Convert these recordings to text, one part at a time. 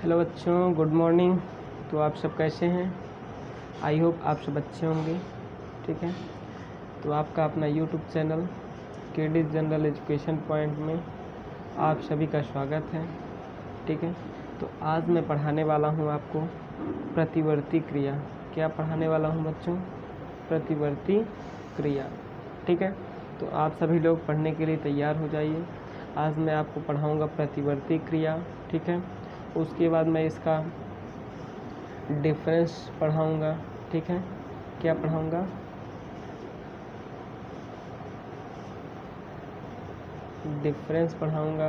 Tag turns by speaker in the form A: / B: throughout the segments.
A: Hello बच्चों, good morning. तो आप सब कैसे हैं? आई होप आप सब अच्छे होंगे। ठीक है, तो आपका अपना YouTube channel KD general education point में आप सभी का स्वागत है। ठीक है, तो आज मैं पढ़ाने वाला हूं आपको प्रतिवर्ती क्रिया। क्या पढ़ाने वाला हूं बच्चों? प्रतिवर्ती क्रिया। ठीक है, तो आप सभी लोग पढ़ने के लिए तैयार हो जाइए। आज मैं आपको पढ़ाऊँगा प्रतिवर्ती क्रिया। ठीक है, उसके बाद मैं इसका डिफरेंस पढ़ाऊँगा। ठीक है, क्या पढ़ाऊँगा? डिफरेंस पढ़ाऊँगा।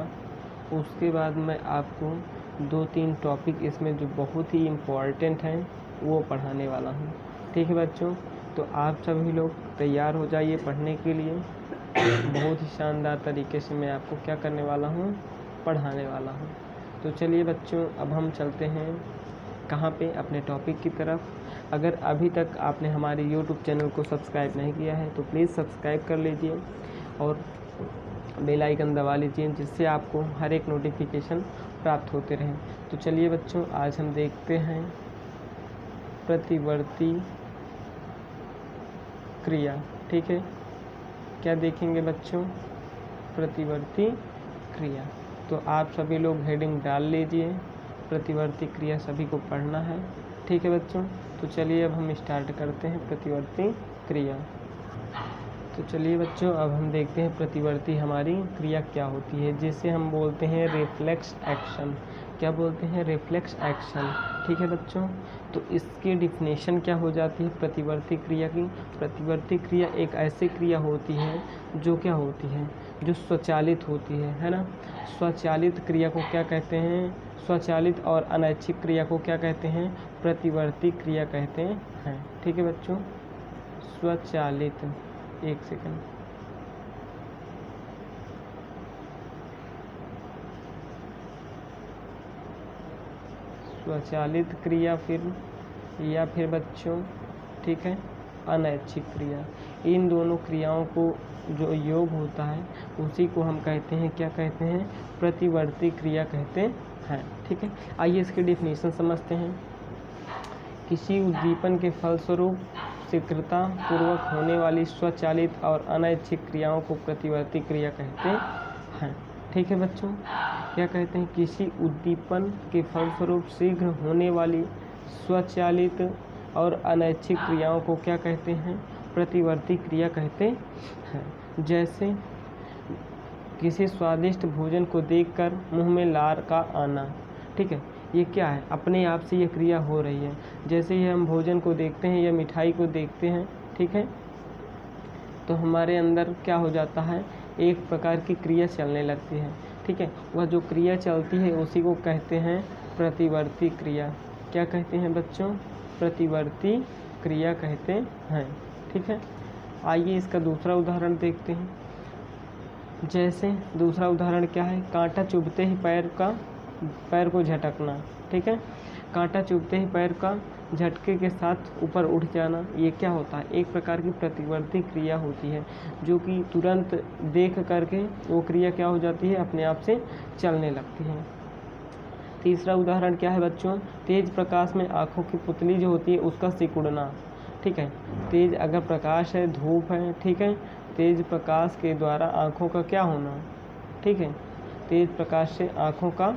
A: उसके बाद मैं आपको 2-3 टॉपिक इसमें जो बहुत ही इम्पोर्टेंट हैं वो पढ़ाने वाला हूँ। ठीक है बच्चों, तो आप सभी लोग तैयार हो जाइए पढ़ने के लिए। बहुत ही शानदार तरीके से मैं आपको क्या करने वाला हूँ? पढ़ाने वाला हूँ। तो चलिए बच्चों, अब हम चलते हैं कहाँ पे? अपने टॉपिक की तरफ। अगर अभी तक आपने हमारे YouTube चैनल को सब्सक्राइब नहीं किया है तो प्लीज़ सब्सक्राइब कर लीजिए और बेल आइकन दबा लीजिए, जिससे आपको हर एक नोटिफिकेशन प्राप्त होते रहें। तो चलिए बच्चों, आज हम देखते हैं प्रतिवर्ती क्रिया। ठीक है, क्या देखेंगे बच्चों? प्रतिवर्ती क्रिया। तो आप सभी लोग हेडिंग डाल लीजिए, प्रतिवर्ती क्रिया सभी को पढ़ना है। ठीक है बच्चों, तो चलिए अब हम स्टार्ट करते हैं प्रतिवर्ती क्रिया। तो चलिए बच्चों, अब हम देखते हैं प्रतिवर्ती हमारी क्रिया क्या होती है, जिसे हम बोलते हैं रिफ्लेक्स एक्शन। क्या बोलते हैं? Reflex action. ठीक है बच्चों, तो इसकी डिफिनेशन क्या हो जाती है प्रतिवर्ती क्रिया की? प्रतिवर्ती क्रिया एक ऐसी क्रिया होती है जो क्या होती है? जो स्वचालित होती है ना। स्वचालित क्रिया को क्या कहते हैं? स्वचालित और अनैच्छिक क्रिया को क्या कहते हैं? प्रतिवर्ती क्रिया कहते हैं। ठीक है बच्चों, स्वचालित, एक सेकंड, स्वचालित क्रिया फिर बच्चों, ठीक है, अनैच्छिक क्रिया। इन दोनों क्रियाओं को जो योग होता है उसी को हम कहते हैं, क्या कहते हैं? प्रतिवर्ती क्रिया कहते हैं। ठीक है, आइए इसकी डिफिनेशन समझते हैं। किसी उद्दीपन के फलस्वरूप शीघ्रता पूर्वक होने वाली स्वचालित और अनैच्छिक क्रियाओं को प्रतिवर्ती क्रिया कहते हैं। ठीक है बच्चों, क्या कहते हैं? किसी उद्दीपन के फलस्वरूप शीघ्र होने वाली स्वचालित और अनैच्छिक क्रियाओं को क्या कहते हैं? प्रतिवर्ती क्रिया कहते हैं। जैसे किसी स्वादिष्ट भोजन को देखकर मुंह में लार का आना। ठीक है, ये क्या है? अपने आप से ये क्रिया हो रही है। जैसे ही हम भोजन को देखते हैं या मिठाई को देखते हैं, ठीक है, तो हमारे अंदर क्या हो जाता है? एक प्रकार की क्रिया चलने लगती है। ठीक है, वह जो क्रिया चलती है उसी को कहते हैं प्रतिवर्ती क्रिया। क्या कहते हैं बच्चों? प्रतिवर्ती क्रिया कहते हैं। ठीक है, आइए इसका दूसरा उदाहरण देखते हैं। जैसे दूसरा उदाहरण क्या है? कांटा चुभते ही पैर को झटकना। ठीक है, कांटा चुभते ही पैर का झटके के साथ ऊपर उठ जाना, ये क्या होता है? एक प्रकार की प्रतिवर्ती क्रिया होती है, जो कि तुरंत देख करके वो क्रिया क्या हो जाती है? अपने आप से चलने लगती है। तीसरा उदाहरण क्या है बच्चों? तेज प्रकाश में आँखों की पुतली जो होती है उसका सिकुड़ना। ठीक है, तेज अगर प्रकाश है, धूप है, ठीक है, तेज प्रकाश के द्वारा आँखों का क्या होना? ठीक है, तेज प्रकाश से आँखों का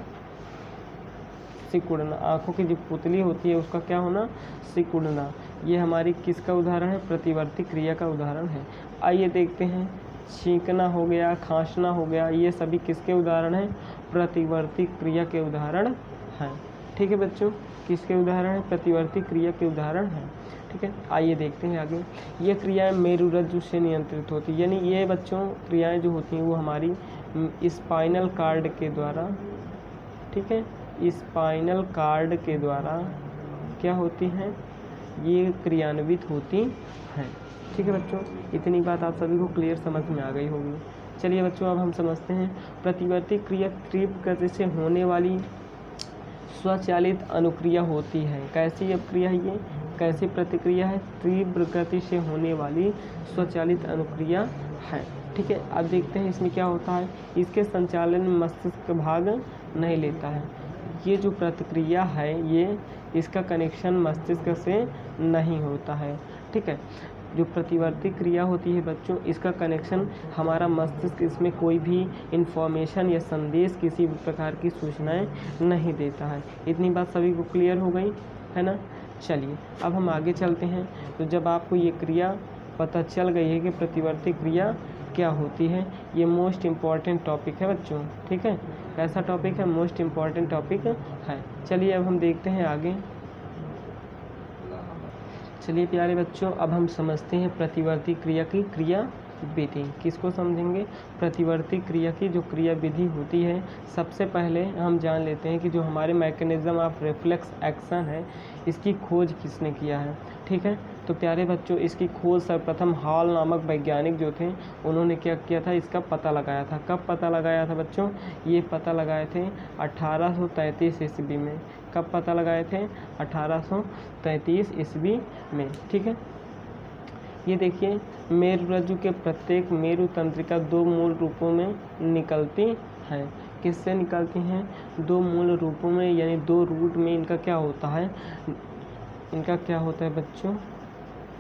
A: सिकुड़ना, आँखों की जो पुतली होती है उसका क्या होना? सिकुड़ना। ये हमारी किसका उदाहरण है? प्रतिवर्ती क्रिया का उदाहरण है। आइए देखते हैं, छींकना हो गया, खांसना हो गया, ये सभी किसके उदाहरण हैं? प्रतिवर्ती क्रिया के उदाहरण हैं। ठीक है बच्चों, किसके उदाहरण हैं? प्रतिवर्ती क्रिया के उदाहरण हैं। ठीक है, आइए देखते हैं आगे। ये क्रियाएं मेरुरज्जु से नियंत्रित होती है, यानी ये बच्चों क्रियाएं जो होती हैं वो हमारी स्पाइनल कार्ड के द्वारा, ठीक है, स्पाइनल कार्ड के द्वारा क्या होती हैं? ये क्रियान्वित होती हैं। ठीक है बच्चों, इतनी बात आप सभी को क्लियर समझ में आ गई होगी। चलिए बच्चों, अब हम समझते हैं प्रतिवर्ती क्रिया तीव्र गति से होने वाली स्वचालित अनुक्रिया होती है। कैसी क्रिया है ये? कैसी प्रतिक्रिया है? तीव्र गति से होने वाली स्वचालित अनुक्रिया है। ठीक है, अब देखते हैं इसमें क्या होता है। इसके संचालन में मस्तिष्क भाग नहीं लेता है। ये जो प्रतिक्रिया है ये इसका कनेक्शन मस्तिष्क से नहीं होता है, ठीक है। जो प्रतिवर्ती क्रिया होती है बच्चों, इसका कनेक्शन हमारा मस्तिष्क इसमें कोई भी इंफॉर्मेशन या संदेश, किसी भी प्रकार की सूचनाएं नहीं देता है। इतनी बात सभी को क्लियर हो गई है ना। चलिए अब हम आगे चलते हैं। तो जब आपको ये क्रिया पता चल गई है कि प्रतिवर्ती क्रिया क्या होती है, ये मोस्ट इम्पॉर्टेंट टॉपिक है बच्चों, ठीक है। ऐसा टॉपिक है, मोस्ट इम्पॉर्टेंट टॉपिक है। चलिए अब हम देखते हैं आगे। चलिए प्यारे बच्चों, अब हम समझते हैं प्रतिवर्ती क्रिया की क्रिया विधि। किसको समझेंगे? प्रतिवर्ती क्रिया की जो क्रिया विधि होती है। सबसे पहले हम जान लेते हैं कि जो हमारे मैकेनिज्म ऑफ रिफ्लेक्स एक्शन है, इसकी खोज किसने किया है, ठीक है। तो प्यारे बच्चों, इसकी खोज सर्वप्रथम हॉल नामक वैज्ञानिक जो थे, उन्होंने क्या किया था, इसका पता लगाया था। कब पता लगाया था बच्चों? ये पता लगाए थे 1833 ईस्वी में। कब पता लगाए थे? 1833 ईस्वी में, ठीक है। ये देखिए, मेरुरज्जु के प्रत्येक मेरु तंत्रिका दो मूल रूपों में निकलती हैं। किससे निकलती हैं? दो मूल रूपों में, यानी दो रूट में इनका क्या होता है, इनका क्या होता है बच्चों,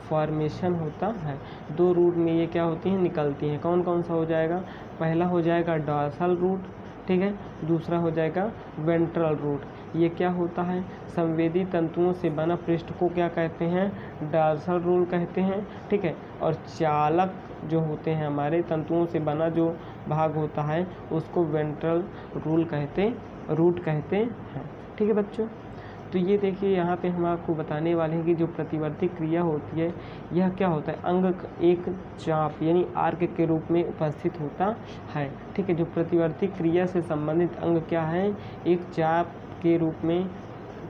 A: फॉर्मेशन होता है। दो रूट में ये क्या होती हैं, निकलती हैं। कौन कौन सा हो जाएगा? पहला हो जाएगा डॉर्सल रूट, ठीक है। दूसरा हो जाएगा वेंट्रल रूट। ये क्या होता है? संवेदी तंतुओं से बना पृष्ठ को क्या कहते हैं? डॉर्सल रूट कहते हैं, ठीक है। और चालक जो होते हैं हमारे तंतुओं से बना जो भाग होता है, उसको वेंट्रल रूट कहते हैं, ठीक है बच्चों। तो ये देखिए, यहाँ पे हम आपको बताने वाले हैं कि जो प्रतिवर्ती क्रिया होती है, यह क्या होता है, अंग एक चाप यानी आर्क के रूप में उपस्थित होता है, ठीक है। जो प्रतिवर्ती क्रिया से संबंधित अंग क्या है, एक चाप के रूप में,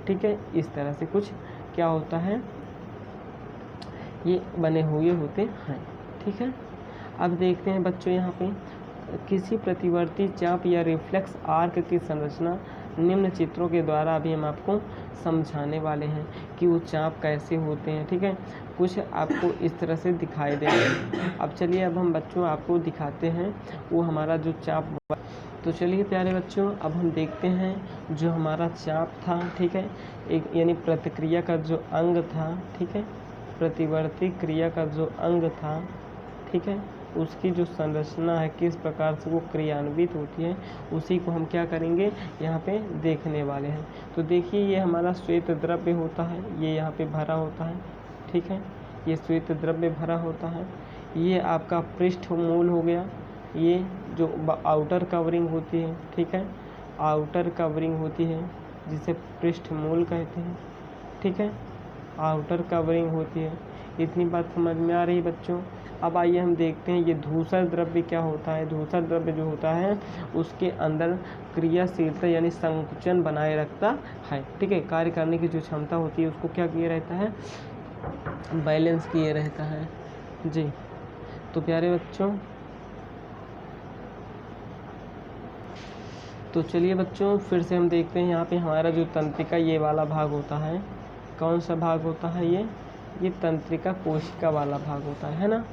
A: ठीक है। इस तरह से कुछ क्या होता है, ये बने हुए होते हैं, ठीक है। अब देखते हैं बच्चों, यहाँ पे किसी प्रतिवर्ती चाप या रिफ्लेक्स आर्क की संरचना निम्न चित्रों के द्वारा अभी हम आपको समझाने वाले हैं कि वो चाप कैसे होते हैं, ठीक है। कुछ आपको इस तरह से दिखाई देंगे। अब चलिए, अब हम बच्चों आपको दिखाते हैं वो हमारा जो चाप। तो चलिए प्यारे बच्चों, अब हम देखते हैं जो हमारा चाप था, ठीक है, एक यानी प्रतिक्रिया का जो अंग था, ठीक है, प्रतिवर्ती क्रिया का जो अंग था, ठीक है, उसकी जो संरचना है, किस प्रकार से वो क्रियान्वित होती है, उसी को हम क्या करेंगे, यहाँ पे देखने वाले हैं। तो देखिए, ये हमारा श्वेत द्रव्य होता है, ये यहाँ पे भरा होता है, ठीक है। ये श्वेत द्रव्य भरा होता है। ये आपका पृष्ठ मूल हो गया। ये जो आउटर कवरिंग होती है, ठीक है, आउटर कवरिंग होती है जिसे पृष्ठ मूल कहते हैं, ठीक है, आउटर कवरिंग होती है। इतनी बात समझ में आ रही बच्चों। अब आइए हम देखते हैं ये धूसर द्रव्य क्या होता है। धूसर द्रव्य जो होता है, उसके अंदर क्रियाशीलता यानी संकुचन बनाए रखता है, ठीक है। कार्य करने की जो क्षमता होती है, उसको क्या किए रहता है, बैलेंस किए रहता है जी। तो प्यारे बच्चों, तो चलिए बच्चों, फिर से हम देखते हैं यहाँ पे हमारा जो तंत्रिका ये वाला भाग होता है, कौन सा भाग होता है, ये तंत्रिका कोशिका वाला भाग होता है ना।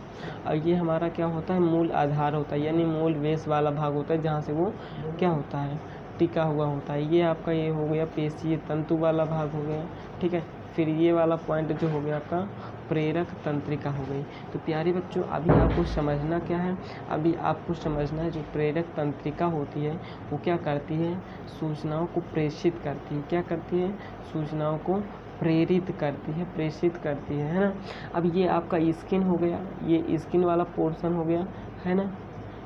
A: और ये हमारा क्या होता है, मूल आधार होता है, यानी मूल बेस वाला भाग होता है, जहाँ से वो क्या होता है, टिका हुआ होता है। ये आपका ये हो गया पेशीय तंतु वाला भाग हो गया, ठीक है। फिर ये वाला पॉइंट जो हो गया आपका प्रेरक तंत्रिका हो गई। तो प्यारे बच्चों, अभी आपको समझना क्या है, अभी आपको समझना है जो प्रेरक तंत्रिका होती है वो क्या करती है, सूचनाओं को प्रेषित करती है। क्या करती है, सूचनाओं को प्रेरित करती है, प्रेषित करती है ना। अब ये आपका स्किन हो गया, ये स्किन वाला पोर्शन हो गया, है ना।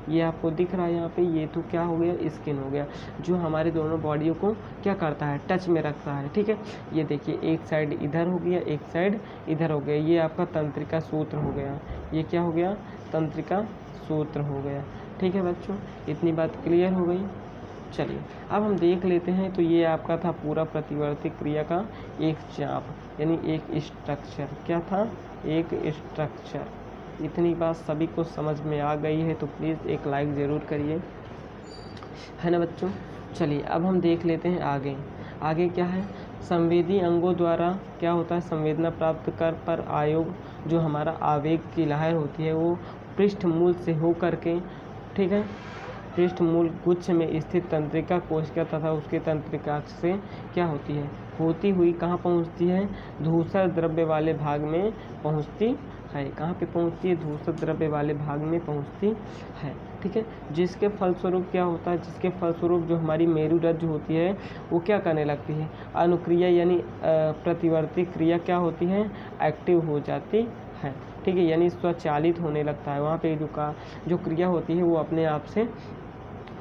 A: ये आपको दिख रहा है यहाँ पे, ये तो क्या हो गया, स्किन हो गया, जो हमारे दोनों बॉडियों को क्या करता है, टच में रखता है, ठीक है। ये देखिए, एक साइड इधर हो गया, एक साइड इधर हो गया। ये आपका तंत्रिका सूत्र हो गया। ये क्या हो गया, तंत्रिका सूत्र हो गया, ठीक है बच्चों। इतनी बात क्लियर हो गई। चलिए अब हम देख लेते हैं। तो ये आपका था पूरा प्रतिवर्ती क्रिया का एक चाप, यानी एक स्ट्रक्चर। क्या था, एक स्ट्रक्चर। इतनी बात सभी को समझ में आ गई है तो प्लीज़ एक लाइक ज़रूर करिए, है ना बच्चों। चलिए अब हम देख लेते हैं आगे। आगे क्या है, संवेदी अंगों द्वारा क्या होता है, संवेदना प्राप्त कर पर आयोग जो हमारा आवेग की लहर होती है, वो पृष्ठ मूल से हो करके, ठीक है, पृष्ठमूल गुच्छ में स्थित तंत्रिका कोशिका तथा उसके तंत्रिका से क्या होती है, होती हुई कहाँ पहुँचती है, धूसर द्रव्य वाले भाग में पहुँचती है। कहाँ पे पहुँचती है, धूसर द्रव्य वाले भाग में पहुँचती है। ठीक है, जिसके फलस्वरूप क्या होता है, जिसके फलस्वरूप जो हमारी मेरुरज्जु होती है वो क्या करने लगती है, अनुक्रिया यानी प्रतिवर्ती क्रिया क्या होती है, एक्टिव हो जाती है। ठीक है, यानी स्वचालित होने लगता है, वहाँ पे जो क्रिया होती है वो अपने आप से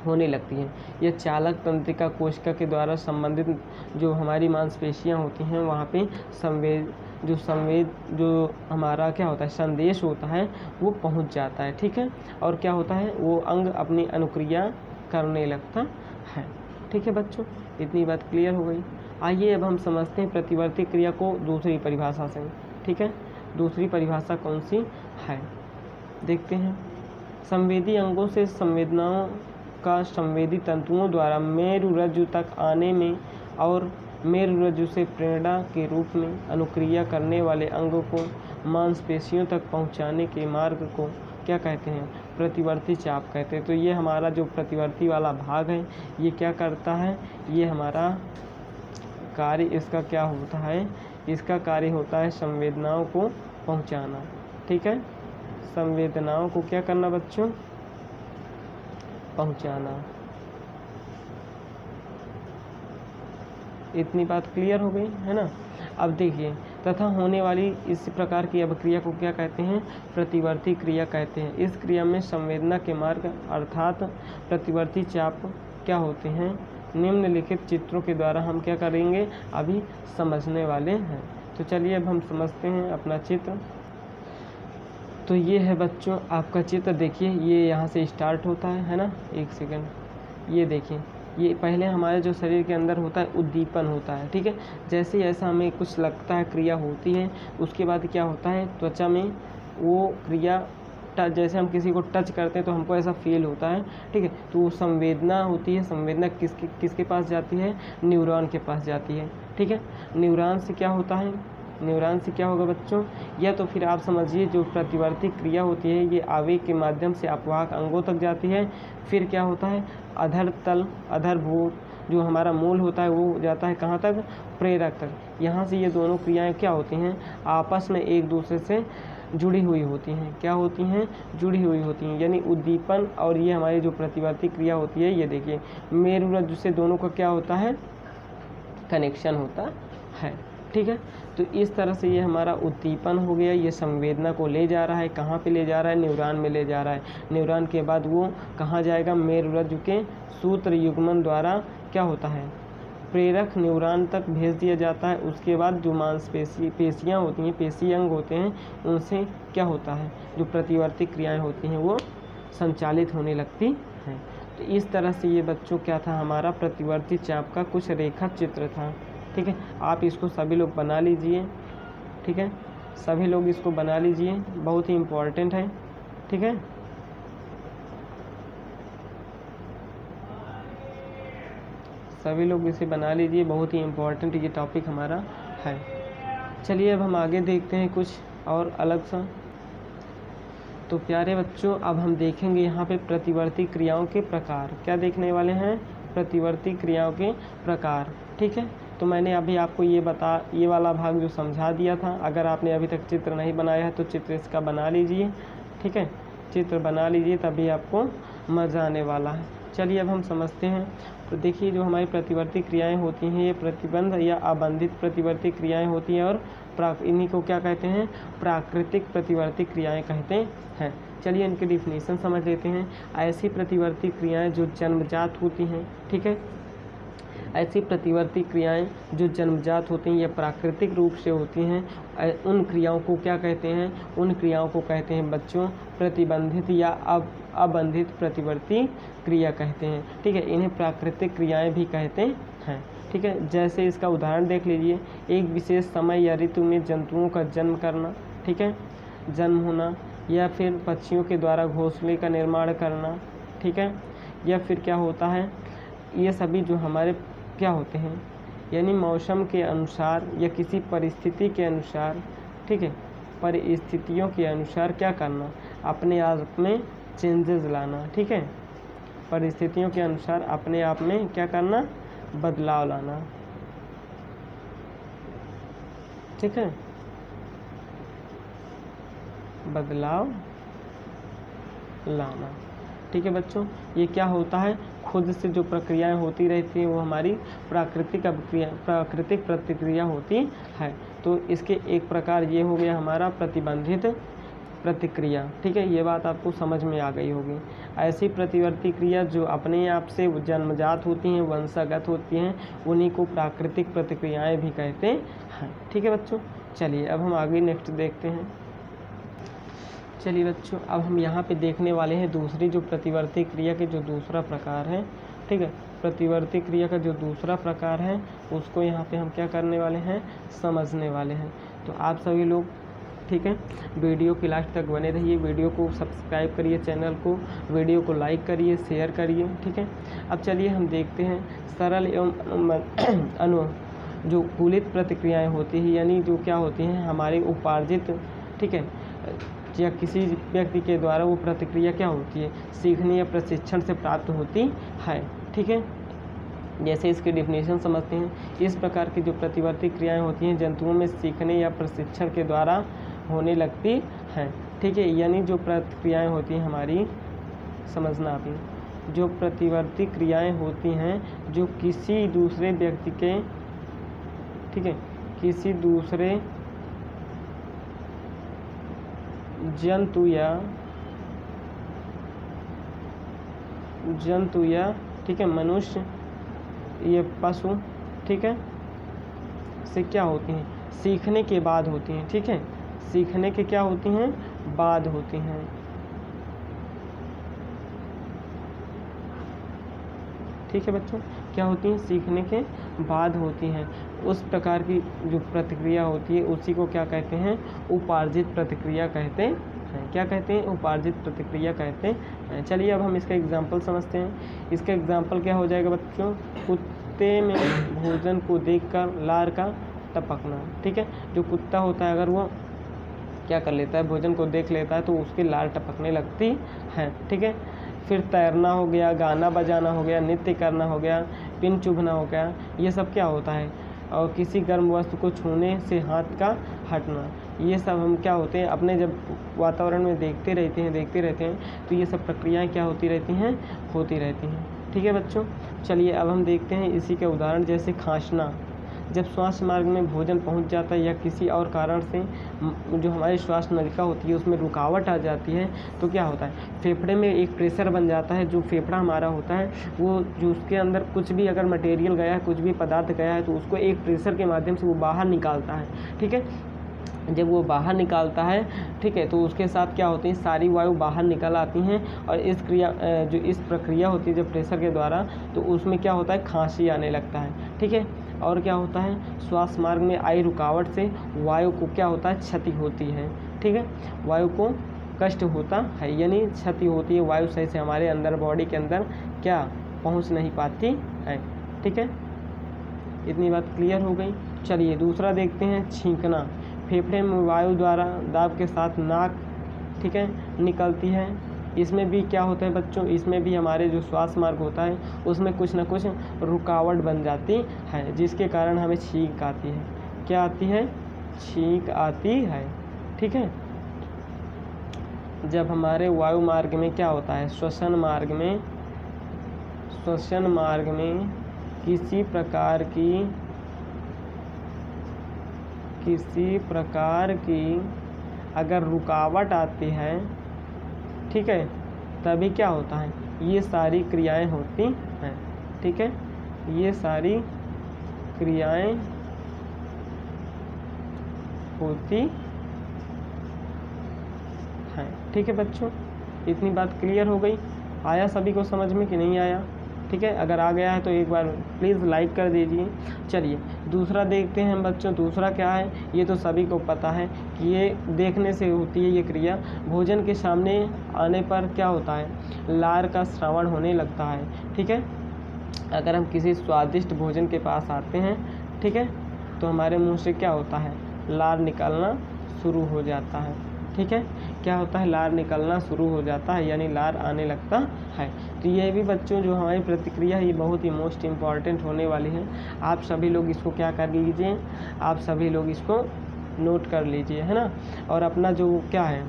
A: होने लगती है। यह चालक तंत्रिका कोशिका के द्वारा संबंधित जो हमारी मांसपेशियाँ होती हैं वहाँ पे संवेद जो हमारा क्या होता है, संदेश होता है वो पहुँच जाता है। ठीक है, और क्या होता है, वो अंग अपनी अनुक्रिया करने लगता है। ठीक है बच्चों, इतनी बात क्लियर हो गई। आइए अब हम समझते हैं प्रतिवर्ती क्रिया को दूसरी परिभाषा से। ठीक है, दूसरी परिभाषा कौन सी है देखते हैं। संवेदी अंगों से संवेदनाओं का संवेदी तंतुओं द्वारा मेरुरज्जु तक आने में और मेरुरज्जु से प्रेरणा के रूप में अनुक्रिया करने वाले अंगों को मांसपेशियों तक पहुंचाने के मार्ग को क्या कहते हैं, प्रतिवर्ती चाप कहते हैं। तो ये हमारा जो प्रतिवर्ती वाला भाग है ये क्या करता है, ये हमारा कार्य इसका क्या होता है, इसका कार्य होता है संवेदनाओं को पहुंचाना। ठीक है, संवेदनाओं को क्या करना बच्चों, पहुंचाना। इतनी बात क्लियर हो गई है ना। अब देखिए, तथा होने वाली इस प्रकार की अभिक्रिया को क्या कहते हैं, प्रतिवर्ती क्रिया कहते हैं। इस क्रिया में संवेदना के मार्ग अर्थात प्रतिवर्ती चाप क्या होते हैं, निम्नलिखित चित्रों के द्वारा हम क्या करेंगे, अभी समझने वाले हैं। तो चलिए अब हम समझते हैं अपना चित्र। तो ये है बच्चों आपका चित्र, देखिए ये यहाँ से स्टार्ट होता है ना। एक सेकंड, ये देखिए, ये पहले हमारे जो शरीर के अंदर होता है उद्दीपन होता है। ठीक है, जैसे ऐसा हमें कुछ लगता है, क्रिया होती है, उसके बाद क्या होता है, त्वचा में वो क्रिया जैसे हम किसी को टच करते हैं तो हमको ऐसा फील होता है। ठीक है, तो वो संवेदना होती है। संवेदना किसके पास जाती है, न्यूरॉन के पास जाती है। ठीक है, न्यूरॉन से क्या होता है, न्यूरॉन से क्या होगा बच्चों, या तो फिर आप समझिए जो प्रतिवर्ती क्रिया होती है ये आवेग के माध्यम से अपवाहक अंगों तक जाती है। फिर क्या होता है, अधरभूत जो हमारा मूल होता है वो जाता है कहाँ तक, प्रेरक तक। यहाँ से ये दोनों क्रियाएं क्या होती हैं, आपस में एक दूसरे से जुड़ी हुई होती हैं। क्या होती हैं, जुड़ी हुई होती हैं, यानी उद्दीपन और ये हमारी जो प्रतिवर्ती क्रिया होती है, ये देखिए मेरुरज्जु से दोनों का क्या होता है, कनेक्शन होता है। ठीक है, तो इस तरह से ये हमारा उद्दीपन हो गया, ये संवेदना को ले जा रहा है, कहाँ पे ले जा रहा है, न्यूरॉन में ले जा रहा है। न्यूरॉन के बाद वो कहाँ जाएगा, मेरुरज्जु के सूत्र युग्मन द्वारा क्या होता है, प्रेरक न्यूरॉन तक भेज दिया जाता है। उसके बाद जो पेशियाँ होती हैं, पेशी अंग होते हैं, उनसे क्या होता है, जो प्रतिवर्ती क्रियाएँ होती हैं वो संचालित होने लगती हैं। तो इस तरह से ये बच्चों क्या था, हमारा प्रतिवर्ती चाप का कुछ रेखा चित्र था। ठीक है, आप इसको सभी लोग बना लीजिए। ठीक है, सभी लोग इसको बना लीजिए, बहुत ही इम्पोर्टेंट है। ठीक है, सभी लोग इसे बना लीजिए, बहुत ही इम्पोर्टेंट ये टॉपिक हमारा है। चलिए अब हम आगे देखते हैं कुछ और अलग सा। तो प्यारे बच्चों अब हम देखेंगे यहाँ पे प्रतिवर्ती क्रियाओं के प्रकार। क्या देखने वाले हैं, प्रतिवर्ती क्रियाओं के प्रकार। ठीक है, तो मैंने अभी आपको ये वाला भाग जो समझा दिया था। अगर आपने अभी तक चित्र नहीं बनाया है तो चित्र इसका बना लीजिए। ठीक है, चित्र बना लीजिए, तभी आपको मज़ा आने वाला है। चलिए अब हम समझते हैं। तो देखिए जो हमारी प्रतिवर्ती क्रियाएं होती हैं ये प्रतिबंध या अबंधित प्रतिवर्ती क्रियाएं होती हैं और इन्हीं को क्या कहते हैं, प्राकृतिक प्रतिवर्ती क्रियाएं कहते हैं। चलिए इनके डिफिनीशन समझ लेते हैं। ऐसी प्रतिवर्ती क्रियाएं जो जन्मजात होती हैं, ठीक है, ऐसी प्रतिवर्ती क्रियाएं जो जन्मजात होती हैं या प्राकृतिक रूप से होती हैं, उन क्रियाओं को क्या कहते हैं, उन क्रियाओं को कहते हैं बच्चों प्रतिबंधित या अबंधित प्रतिवर्ती क्रिया कहते हैं। ठीक है, इन्हें प्राकृतिक क्रियाएं भी कहते हैं। ठीक है, जैसे इसका उदाहरण देख लीजिए, एक विशेष समय या ऋतु में जंतुओं का जन्म करना, ठीक है, जन्म होना, या फिर पक्षियों के द्वारा घोंसले का निर्माण करना, ठीक है, या फिर क्या होता है, ये सभी जो हमारे क्या होते हैं, यानी मौसम के अनुसार या किसी परिस्थिति के अनुसार, ठीक है, परिस्थितियों के अनुसार क्या करना, अपने आप में चेंजेस लाना। ठीक है, परिस्थितियों के अनुसार अपने आप में क्या करना, बदलाव लाना। ठीक है, बदलाव लाना। ठीक है बच्चों, ये क्या होता है, खुद से जो प्रक्रियाएं होती रहती हैं वो हमारी प्राकृतिक प्रतिक्रिया होती है। तो इसके एक प्रकार ये हो गया हमारा प्रतिबंधित प्रतिक्रिया। ठीक है, ये बात आपको समझ में आ गई होगी। ऐसी प्रतिवर्ती क्रिया जो अपने आप से जन्मजात होती हैं, वंशागत होती हैं, उन्हीं को प्राकृतिक प्रतिक्रियाएं भी कहते हैं। ठीक है बच्चों, चलिए अब हम आगे नेक्स्ट देखते हैं। चलिए बच्चों, अब हम यहाँ पे देखने वाले हैं दूसरी जो प्रतिवर्ती क्रिया के जो दूसरा प्रकार है। ठीक है, प्रतिवर्ती क्रिया का जो दूसरा प्रकार है उसको यहाँ पे हम क्या करने वाले हैं, समझने वाले हैं। तो आप सभी लोग ठीक है वीडियो के लास्ट तक बने रहिए, वीडियो को सब्सक्राइब करिए, चैनल को, वीडियो को लाइक करिए, शेयर करिए। ठीक है, अब चलिए हम देखते हैं सरल एवं जो कूलित प्रतिक्रियाएँ होती हैं, यानी जो क्या होती हैं हमारी उपार्जित, ठीक है, या किसी व्यक्ति के द्वारा वो प्रतिक्रिया क्या होती है, सीखने या प्रशिक्षण से प्राप्त होती है। ठीक है, जैसे इसकी डिफिनेशन समझते हैं। इस प्रकार की जो प्रतिवर्ती क्रियाएं होती हैं जंतुओं में सीखने या प्रशिक्षण के द्वारा होने लगती हैं। ठीक है, यानी जो प्रतिक्रियाएं होती हैं हमारी, समझना आप, जो प्रतिवर्ती क्रियाएं होती हैं जो किसी दूसरे व्यक्ति के, ठीक है, किसी दूसरे जंतु या ठीक है मनुष्य, ये पशु, ठीक है, से क्या होती हैं, सीखने के बाद होती हैं। ठीक है, सीखने के क्या होती हैं, बाद होती हैं। ठीक है बच्चों, क्या होती हैं, सीखने के बाद होती हैं। उस प्रकार की जो प्रतिक्रिया होती है उसी को क्या कहते हैं, उपार्जित प्रतिक्रिया कहते हैं। क्या कहते हैं, उपार्जित प्रतिक्रिया कहते हैं। चलिए अब हम इसका एग्जाम्पल समझते हैं। इसका एग्जाम्पल क्या हो जाएगा बच्चों, कुत्ते में भोजन को देखकर लार का टपकना। ठीक है, जो कुत्ता होता है अगर वो क्या कर लेता है, भोजन को देख लेता है तो उसकी लार टपकने लगती है। ठीक है, फिर तैरना हो गया, गाना बजाना हो गया, नृत्य करना हो गया, पिन चुभना हो गया, ये सब क्या होता है, और किसी गर्म वस्तु को छूने से हाथ का हटना, ये सब हम क्या होते हैं अपने जब वातावरण में देखते रहते हैं तो ये सब प्रक्रियाएं क्या होती रहती हैं। ठीक है बच्चों, चलिए अब हम देखते हैं इसी के उदाहरण। जैसे खांसना, जब श्वास मार्ग में भोजन पहुंच जाता है या किसी और कारण से जो हमारी श्वास नलिका होती है उसमें रुकावट आ जाती है तो क्या होता है, फेफड़े में एक प्रेशर बन जाता है। जो फेफड़ा हमारा होता है वो जो उसके अंदर कुछ भी अगर मटेरियल गया है, कुछ भी पदार्थ गया है तो उसको एक प्रेशर के माध्यम से वो बाहर निकालता है। ठीक है, जब वो बाहर निकालता है, ठीक है, तो उसके साथ क्या होती है, सारी वायु बाहर निकल आती हैं और इस प्रक्रिया होती है जब प्रेशर के द्वारा, तो उसमें क्या होता है, खांसी आने लगता है। ठीक है, और क्या होता है, श्वास मार्ग में आई रुकावट से वायु को क्या होता है, क्षति होती है। ठीक है, वायु को कष्ट होता है, यानी क्षति होती है, वायु सही से हमारे अंदर बॉडी के अंदर क्या पहुंच नहीं पाती है। ठीक है, इतनी बात क्लियर हो गई। चलिए दूसरा देखते हैं, छींकना। फेफड़े में वायु द्वारा दाब के साथ नाक, ठीक है, निकलती है। इसमें भी क्या होता है बच्चों, इसमें भी हमारे जो श्वास मार्ग होता है उसमें कुछ ना कुछ रुकावट बन जाती है जिसके कारण हमें छींक आती है। क्या आती है, छींक आती है। ठीक है, जब हमारे वायु मार्ग में क्या होता है, श्वसन मार्ग में किसी प्रकार की अगर रुकावट आती है, ठीक है, तभी क्या होता है, ये सारी क्रियाएं होती हैं। ठीक है, ये सारी क्रियाएं होती हैं। ठीक है बच्चों, इतनी बात क्लियर हो गई। आया सभी को समझ में कि नहीं आया? ठीक है, अगर आ गया है तो एक बार प्लीज़ लाइक कर दीजिए। चलिए दूसरा देखते हैं बच्चों। दूसरा क्या है, ये तो सभी को पता है कि ये देखने से होती है ये क्रिया। भोजन के सामने आने पर क्या होता है, लार का श्रावण होने लगता है। ठीक है, अगर हम किसी स्वादिष्ट भोजन के पास आते हैं, ठीक है, तो हमारे मुंह से क्या होता है, लार निकलना शुरू हो जाता है। ठीक है, क्या होता है, लार निकलना शुरू हो जाता है, यानी लार आने लगता है। तो ये भी बच्चों जो हमारी प्रतिक्रिया है ये बहुत ही मोस्ट इम्पॉर्टेंट होने वाली है। आप सभी लोग इसको क्या कर लीजिए, आप सभी लोग इसको नोट कर लीजिए, है ना। और अपना जो क्या है,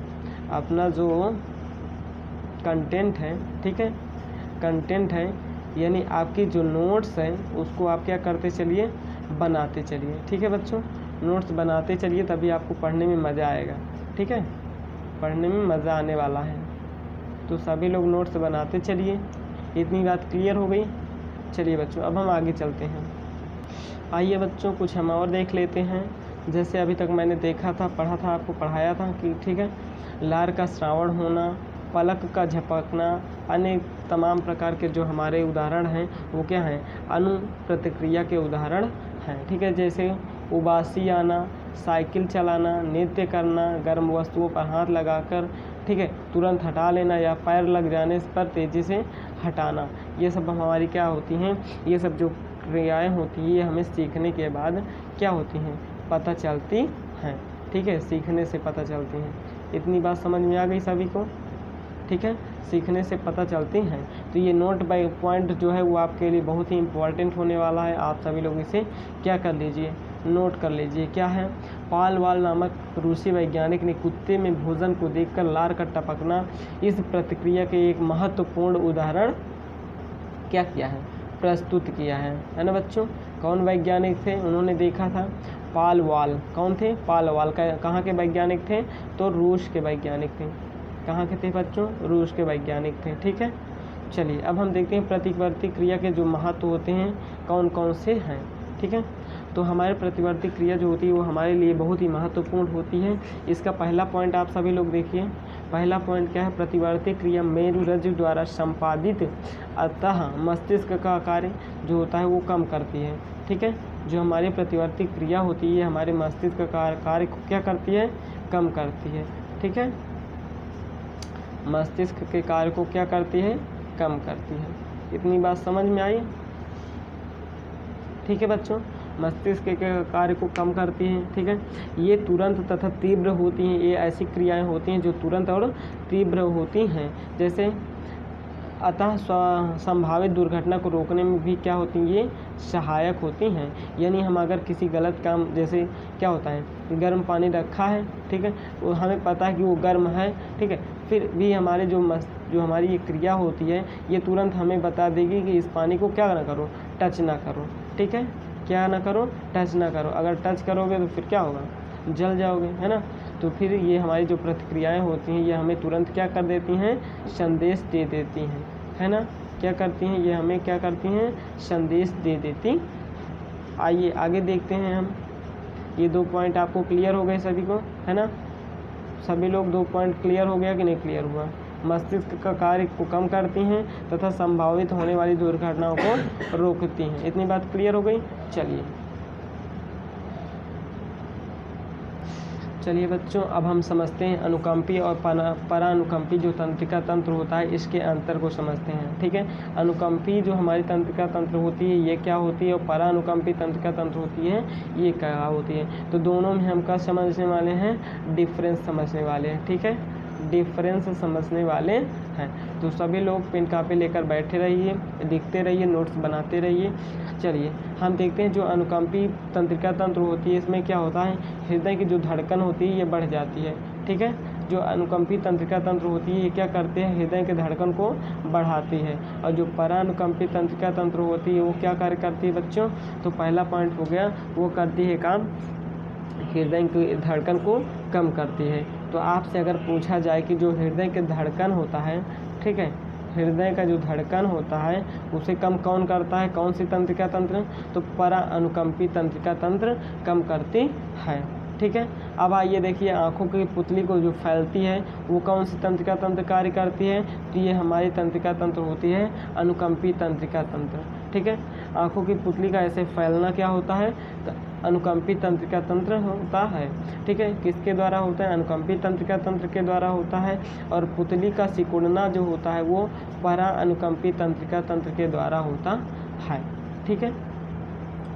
A: अपना जो कंटेंट है, ठीक है, कंटेंट है यानी आपकी जो नोट्स हैं उसको आप क्या करते चलिए, बनाते चलिए। ठीक है बच्चों, नोट्स बनाते चलिए, तभी आपको पढ़ने में मज़ा आएगा। ठीक है, पढ़ने में मज़ा आने वाला है। तो सभी लोग नोट्स बनाते चलिए। इतनी बात क्लियर हो गई। चलिए बच्चों, अब हम आगे चलते हैं। आइए बच्चों, कुछ हम और देख लेते हैं। जैसे अभी तक मैंने देखा था, पढ़ा था, आपको पढ़ाया था कि ठीक है, लार का श्रावण होना, पलक का झपकना, अन्य तमाम प्रकार के जो हमारे उदाहरण हैं वो क्या हैं, अनु प्रतिक्रिया के उदाहरण हैं। ठीक है, जैसे उबासी आना, साइकिल चलाना, नृत्य करना, गर्म वस्तुओं पर हाथ लगाकर, ठीक है, तुरंत हटा लेना या पैर लग जाने पर तेज़ी से हटाना, ये सब हमारी क्या होती हैं, ये सब जो क्रियाएं होती हैं ये हमें सीखने के बाद क्या होती हैं, पता चलती हैं। ठीक है, सीखने से पता चलती हैं। इतनी बात समझ में आ गई सभी को। ठीक है, सीखने से पता चलती हैं। तो ये नोट बाय पॉइंट जो है वो आपके लिए बहुत ही इम्पोर्टेंट होने वाला है। आप सभी लोग इसे क्या कर लीजिए, नोट कर लीजिए। क्या है, पाल वाल नामक रूसी वैज्ञानिक ने कुत्ते में भोजन को देखकर लार का टपकना, इस प्रतिक्रिया के एक महत्वपूर्ण उदाहरण क्या किया है, प्रस्तुत किया है ना बच्चों। कौन वैज्ञानिक थे, उन्होंने देखा था, पाल वाल। कौन थे, पाल वाल। कहाँ के वैज्ञानिक थे, तो रूस के वैज्ञानिक थे। कहाँ के थे बच्चों, रूस के वैज्ञानिक थे। ठीक है, चलिए अब हम देखते हैं प्रतिवर्ती क्रिया के जो महत्व होते हैं कौन कौन से हैं। ठीक है, तो हमारे प्रतिवर्ती क्रिया जो होती है वो हमारे लिए बहुत ही महत्वपूर्ण होती है। इसका पहला पॉइंट आप सभी लोग देखिए। पहला पॉइंट क्या है, प्रतिवर्ती क्रिया मेरुरज्जु द्वारा संपादित, अतः मस्तिष्क का कार्य जो होता है वो कम करती है। ठीक है, जो हमारी प्रतिवर्ती क्रिया होती है हमारे मस्तिष्क का कार्य को क्या करती है, कम करती है। ठीक है, मस्तिष्क के कार्य को क्या करती है, कम करती है। इतनी बात समझ में आई। ठीक है बच्चों, मस्तिष्क के कार्य को कम करती हैं। ठीक है, ये तुरंत तथा तीव्र होती हैं। ये ऐसी क्रियाएं होती हैं जो तुरंत और तीव्र होती हैं। जैसे अतः संभावित दुर्घटना को रोकने में भी क्या होती हैं, ये सहायक होती हैं। यानी हम अगर किसी गलत काम, जैसे क्या होता है, गर्म पानी रखा है, ठीक है, वो हमें पता है कि वो गर्म है, ठीक है, फिर भी हमारे जो हमारी ये क्रिया होती है ये तुरंत हमें बता देगी कि इस पानी को क्या ना करो, टच ना करो। ठीक है, क्या ना करो, टच ना करो। अगर टच करोगे तो फिर क्या होगा, जल जाओगे, है ना। तो फिर ये हमारी जो प्रतिक्रियाएं होती हैं ये हमें तुरंत क्या कर देती हैं, संदेश दे देती हैं, है ना। क्या करती हैं, ये हमें क्या करती हैं, संदेश दे देती। आइए आगे देखते हैं हम। ये 2 पॉइंट आपको क्लियर हो गए सभी को, है ना। सभी लोग 2 पॉइंट क्लियर हो गया कि नहीं क्लियर हुआ। मस्तिष्क का कार्य को कम करती हैं तथा संभावित होने वाली दुर्घटनाओं को रोकती हैं। इतनी बात क्लियर हो गई। चलिए बच्चों, अब हम समझते हैं अनुकंपी और परानुकंपी जो तंत्रिका तंत्र होता है इसके अंतर को समझते हैं। ठीक है, अनुकंपी जो हमारी तंत्रिका तंत्र होती है ये क्या होती है, और परानुकंपी तंत्रिका तंत्र होती है ये क्या होती है। तो दोनों में हम क्या समझने वाले हैं, डिफरेंस समझने वाले हैं। ठीक है, डिफरेंस समझने वाले हैं। तो सभी लोग पेन कापी लेकर बैठे रहिए, लिखते रहिए, नोट्स बनाते रहिए। चलिए हम देखते हैं जो अनुकंपी तंत्रिका तंत्र होती है इसमें क्या होता है, हृदय की जो धड़कन होती है ये बढ़ जाती है। ठीक है, जो अनुकंपी तंत्रिका तंत्र होती है ये क्या करते हैं, हृदय के धड़कन को बढ़ाती है। और जो परानुकंपी तंत्रिका तंत्र होती है वो क्या कार्य करती है बच्चों, तो पहला पॉइंट हो गया, वो करती है काम, हृदय की धड़कन को कम करती है। तो आपसे अगर पूछा जाए कि जो हृदय के धड़कन होता है, ठीक है, हृदय का जो धड़कन होता है उसे कम कौन करता है, कौन सी तंत्रिका तंत्र, तो परानुकंपी तंत्रिका तंत्र कम करती है। ठीक है, अब आइए देखिए आँखों की पुतली को जो फैलती है वो कौन सी तंत्रिका तंत्र कार्य करती है, तो ये हमारी तंत्रिका तंत्र होती है अनुकंपी तंत्रिका तंत्र। ठीक है, आँखों की पुतली का ऐसे फैलना क्या होता है, तो अनुकंपी तंत्रिका तंत्र होता है। ठीक है, किसके द्वारा होता है, अनुकंपी तंत्रिका तंत्र के द्वारा होता है। और पुतली का सिकुड़ना जो होता है वो परानुकंपी तंत्रिका तंत्र के द्वारा होता है। ठीक है,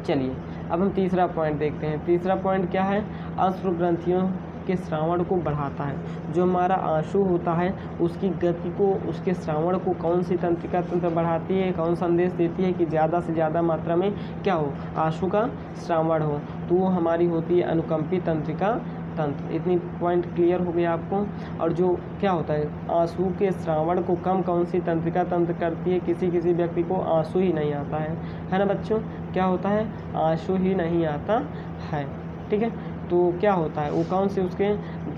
A: चलिए अब हम तीसरा पॉइंट देखते हैं। तीसरा पॉइंट क्या है, अश्रु ग्रंथियों के श्रावण को बढ़ाता है। जो हमारा आंसू होता है उसकी गति को, उसके श्रावण को कौन सी तंत्रिका तंत्र बढ़ाती है, कौन संदेश देती है कि ज़्यादा से ज़्यादा मात्रा में क्या हो, आंसू का श्रावण हो, तो वो हमारी होती है अनुकंपी तंत्रिका तंत्र। इतनी पॉइंट क्लियर हो गया आपको। और जो क्या होता है, आंसू के श्रावण को कम कौन सी तंत्रिका तंत्र करती है, किसी व्यक्ति को आंसू ही नहीं आता है ना बच्चों, क्या होता है, आंसू ही नहीं आता है, ठीक है। तो क्या होता है, वो कौन से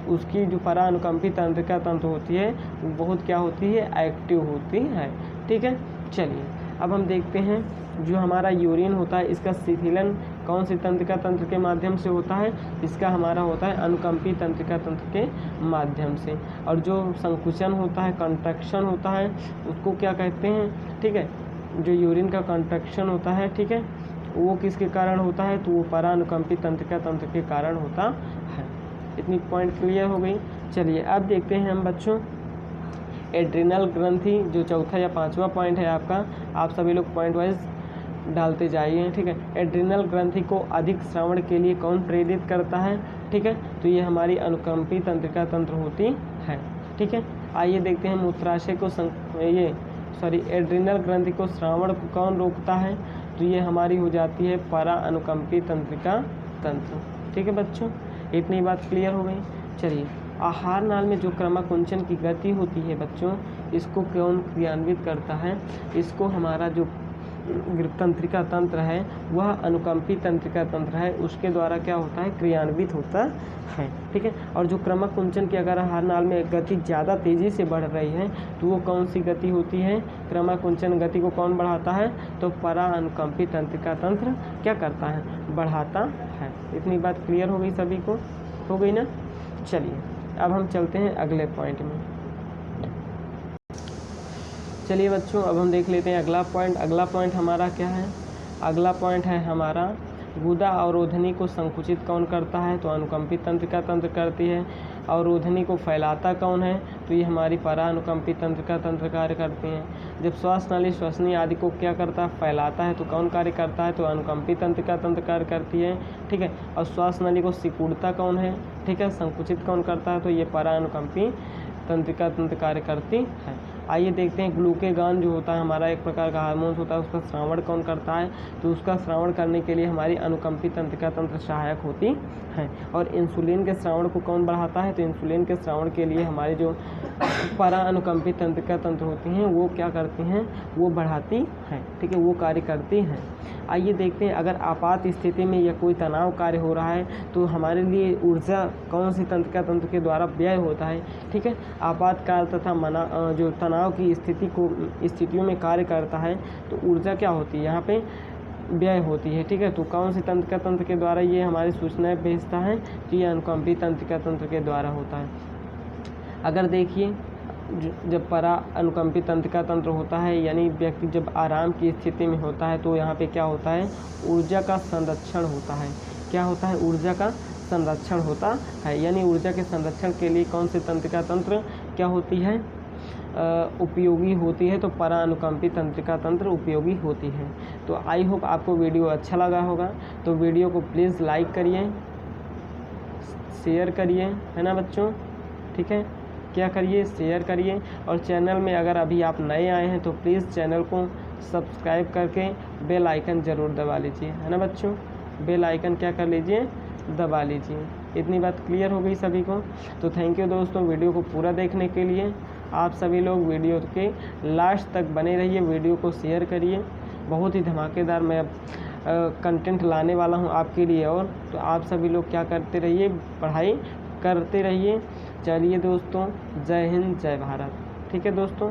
A: उसकी जो परा अनुकंपी तंत्रिका तंत्र होती है वो बहुत क्या होती है, एक्टिव होती है, ठीक है। चलिए अब हम देखते हैं जो हमारा यूरिन होता है इसका शिथिलन कौन सी तंत्रिका तंत्र के माध्यम से होता है, इसका हमारा होता है अनुकंपी तंत्रिका तंत्र के माध्यम से। और जो संकुचन होता है, कंट्रैक्शन होता है, उसको क्या कहते हैं, ठीक है, जो यूरिन का कंट्रैक्शन होता है, ठीक है, वो किसके कारण होता है, तो वो परानुकंपी तंत्रिका तंत्र के कारण होता है। इतनी पॉइंट क्लियर हो गई। चलिए अब देखते हैं हम बच्चों एड्रिनल ग्रंथि, जो चौथा या पांचवा पॉइंट है आपका, आप सभी लोग पॉइंट वाइज डालते जाइए, ठीक है। एड्रिनल ग्रंथि को अधिक श्रवण के लिए कौन प्रेरित करता है, ठीक है, तो ये हमारी अनुकंपी तंत्रिका तंत्र होती है, ठीक है। आइए देखते हैं मूत्राशय को एड्रिनल ग्रंथि को श्रावण को कौन रोकता है, तो ये हमारी हो जाती है परा अनुकंपी तंत्रिका तंत्र, ठीक है बच्चों। इतनी बात क्लियर हो गई। चलिए आहार नाल में जो क्रमाकुंचन की गति होती है बच्चों, इसको कौन क्रियान्वित करता है, इसको हमारा जो तंत्रिका तंत्र है वह अनुकंपी तंत्रिका तंत्र है, उसके द्वारा क्या होता है, क्रियान्वित होता है, ठीक है। और जो क्रमाकुंचन की अगर आहार नाल में गति ज़्यादा तेज़ी से बढ़ रही है तो वो कौन सी गति होती है, क्रमाकुंचन गति को कौन बढ़ाता है, तो परा अनुकंपी तंत्रिका तंत्र क्या करता है, बढ़ाता है। इतनी बात क्लियर हो गई सभी को, हो गई ना। चलिए अब हम चलते हैं अगले पॉइंट में। चलिए बच्चों अब हम देख लेते हैं अगला पॉइंट। अगला पॉइंट हमारा क्या है, अगला पॉइंट है हमारा गुदा अवरोधनी को संकुचित कौन करता है, तो अनुकंपी तंत्रिका तंत्र करती है। अवरोधनी को फैलाता कौन है, तो ये हमारी परा अनुकंपी तंत्रिका तंत्र कार्य करती हैं। जब श्वास नाली श्वसनी आदि को क्या करता है, फैलाता है, तो कौन कार्य करता है, तो अनुकंपी तंत्रिका तंत्र कार्य करती है, ठीक है। और श्वास नाली को सिकुड़ता कौन है, ठीक है, संकुचित कौन करता है, तो ये परा अनुकंपी तंत्रिका तंत्र कार्य करती है। आइए देखते हैं ग्लूकेगॉन जो होता है हमारा एक प्रकार का हार्मोन होता है, उसका श्रावण कौन करता है, तो उसका श्रावण करने के लिए हमारी अनुकंपी तंत्रिका तंत्र सहायक होती है। और इंसुलिन के श्रावण को कौन बढ़ाता है, तो इंसुलिन के श्रावण के लिए हमारी जो परा अनुकंपी तंत्रिका तंत्र होती हैं वो क्या करती हैं, वो बढ़ाती हैं, ठीक है, वो कार्य करती हैं। आइए देखते हैं अगर आपात स्थिति में या कोई तनाव कार्य हो रहा है तो हमारे लिए ऊर्जा कौन सी तंत्रिका तंत्र के द्वारा व्यय होता है, ठीक है। आपातकाल तथा जो तनाव की स्थितियों में कार्य करता है तो ऊर्जा क्या होती है, यहाँ पे व्यय होती है, ठीक है। तो कौन सी तंत्रिका तंत्र के द्वारा ये हमारी सूचनाएं भेजता है, तो ये अनुकंपी तंत्रिका तंत्र के द्वारा होता है। अगर देखिए जब परा अनुकंपी तंत्रिका तंत्र होता है यानी व्यक्ति जब आराम की स्थिति में होता है तो यहाँ पे क्या होता है, ऊर्जा का संरक्षण होता है। क्या होता है, ऊर्जा का संरक्षण होता है, यानी ऊर्जा के संरक्षण के लिए कौन सी तंत्रिका तंत्र क्या होती है, उपयोगी होती है, तो परा अनुकंपी तंत्रिका तंत्र उपयोगी होती है। तो आई होप आपको वीडियो अच्छा लगा होगा, तो वीडियो को प्लीज़ लाइक करिए, शेयर करिए, है ना बच्चों, ठीक है, क्या करिए, शेयर करिए। और चैनल में अगर अभी आप नए आए हैं तो प्लीज़ चैनल को सब्सक्राइब करके बेल आइकन ज़रूर दबा लीजिए, है ना बच्चों, बेल आइकन क्या कर लीजिए, दबा लीजिए। इतनी बात क्लियर हो गई सभी को। तो थैंक यू दोस्तों वीडियो को पूरा देखने के लिए। आप सभी लोग वीडियो के लास्ट तक बने रहिए, वीडियो को शेयर करिए। बहुत ही धमाकेदार मैं कंटेंट लाने वाला हूँ आपके लिए, और तो आप सभी लोग क्या करते रहिए, पढ़ाई करते रहिए। चलिए दोस्तों, जय हिंद जय भारत, ठीक है दोस्तों।